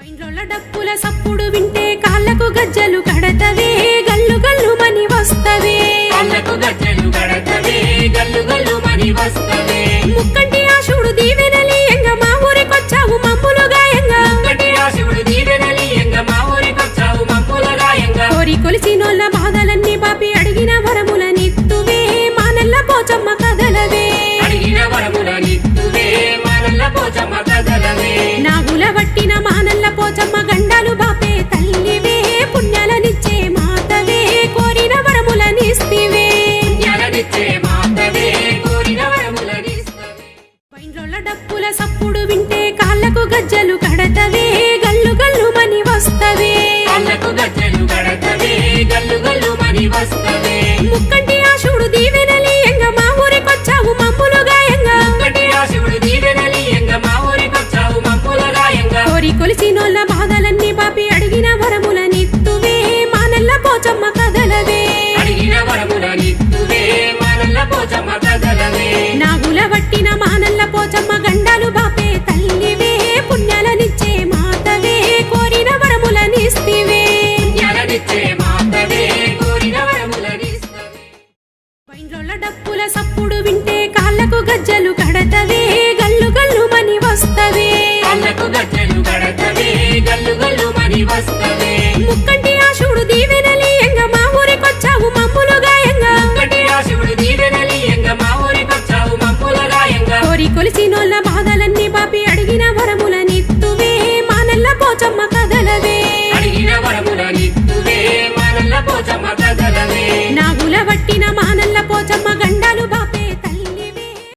వైన్రోళ్ళ డప్పుల సప్పుడు వింటే కాళ్ళకు గజ్జలు కడతవే గల్లు గల్లు మని వస్తవే కాళ్ళకు గజ్జలు కడతవే గల్లు గల్లు మని వస్తవే ముక్కంటి ఆశుడు దీవెనలి ఎంగ మా ఊరికొచ్చావు మమ్ములు గాయంగా ముక్కంటి ఆశుడు దీవెనలి ఎంగ మా ఊరికొచ్చావు మమ్ముల గాయంగా కోరి కొలిసినోళ్ళ బాధలన్నీ బాపి అడిగిన వరముల నిత్తువే మానల్ల పోచమ్మ కదలవే అడిగిన వరముల నిత్తువే మానల్ల పోచమ్మ కదలవే నాగుల వట్టిన మానల్ల పోచమ్మ గండాలు బాపే తల్లివే పుణ్యాలనిచ్చే మాతవే కోరిన వరముల నిస్తివే జ్ఞాననిచ్చే మాతవే కోరిన వరముల నిస్తవే వైన్రోళ్ళ డప్పుల సప్పుడు వింటే కాళ్ళకు గజ్జలు కడతవే గల్లు గల్లు మని వస్తవే కాళ్ళకు గజ్జలు కడతవే గల్లు గల్లు మని వస్తవే ముక్కంటి ఆశుడు దీవెనలి ఎంగ మా ఊరికొచ్చావు మమ్ములు గాయంగా ముక్కంటి ఆశుడు దీవెనలి ఎంగ మా ఊరికొచ్చావు మమ్ముల గాయంగా కోరి కొలిసినోళ్ళ బాధలన్నీ బాపి అడిగిన వరముల నిత్తువే మానల్ల పోచమ్మ కదలవే అడిగిన వరముల నిత్తువే మానల్ల పోచమ్మ